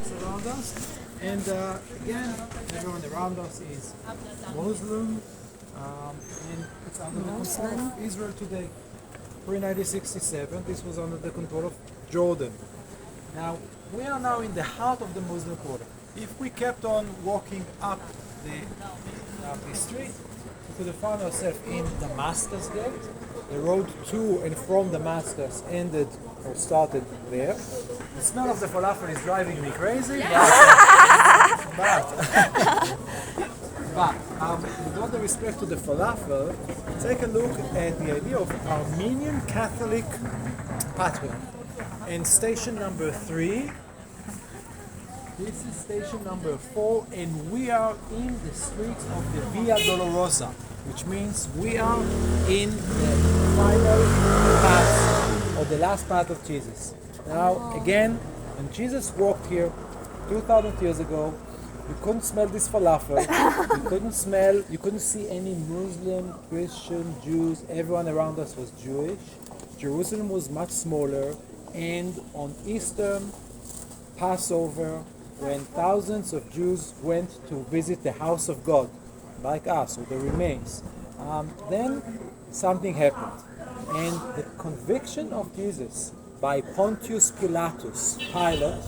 Muslims around us. And again, everyone around us is Muslim, and it's under the control of Israel today. Pre-1967, this was under the control of Jordan. Now, we are now in the heart of the Muslim quarter. If we kept on walking up the street, we could have found ourselves in Damascus Gate. The road to and from Damascus ended or started there. The smell of the falafel is driving me crazy, but with all the respect to the falafel, take a look at the idea of Armenian Catholic pattern. And station number 3, this is station number 4, and we are in the streets of the Via Dolorosa, which means we are in the final path, or the last path of Jesus. Now, again, when Jesus walked here 2,000 years ago, you couldn't smell this falafel, you couldn't see any Muslim, Christian, Jews, everyone around us was Jewish. Jerusalem was much smaller, and on Easter, Passover, when thousands of Jews went to visit the house of God, like us, or the remains, then something happened. And the conviction of Jesus by Pontius Pilatus, Pilate,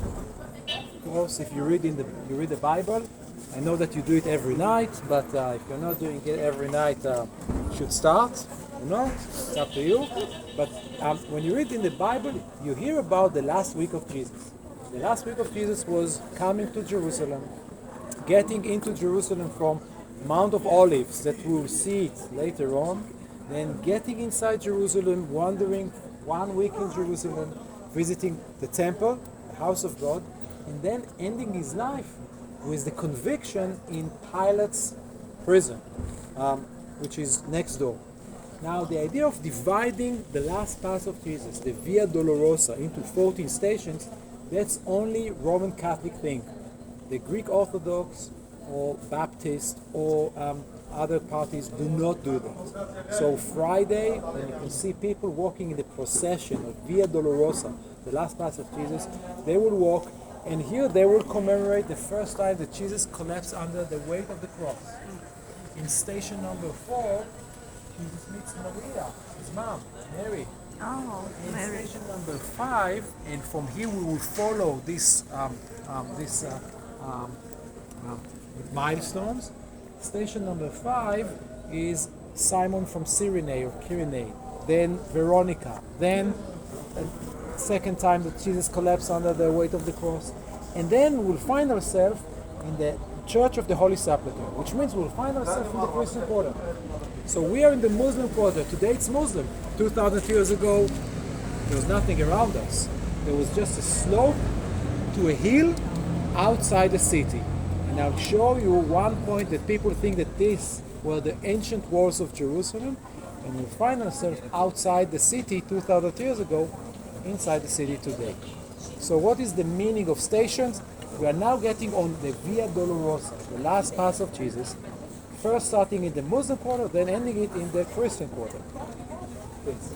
of course, if you read the Bible, I know that you do it every night, but if you're not doing it every night, you should start. Or not, it's up to you. But when you read in the Bible, you hear about the last week of Jesus. The last week of Jesus was coming to Jerusalem, getting into Jerusalem from Mount of Olives, that we will see it later on, then getting inside Jerusalem, wandering 1 week in Jerusalem, visiting the temple, the house of God, and then ending his life with the conviction in Pilate's prison, which is next door. Now, the idea of dividing the last path of Jesus, the Via Dolorosa, into 14 stations, that's only Roman Catholic thing. The Greek Orthodox or Baptist or other parties do not do that. So Friday, when you can see people walking in the procession of Via Dolorosa, the last path of Jesus, they will walk, and here they will commemorate the first time that Jesus collapsed under the weight of the cross. In station number 4, Jesus meets Maria, his mom, Mary. Oh, In Mary. station number 5, and from here we will follow this milestones. Station number 5 is Simon from Cyrene or Kyrene, then Veronica, then a second time that Jesus collapsed under the weight of the cross, and then we'll find ourselves in the Church of the Holy Sepulchre, which means we'll find ourselves in the Christian quarter. So we are in the Muslim quarter. Today it's Muslim. 2,000 years ago, there was nothing around us. There was just a slope to a hill outside the city. And I'll show you one point that people think that these were the ancient walls of Jerusalem, and we'll find ourselves outside the city 2,000 years ago, inside the city today. So what is the meaning of stations? We are now getting on the Via Dolorosa, the last path of Jesus, first starting in the Muslim quarter, then ending it in the Christian quarter. Please.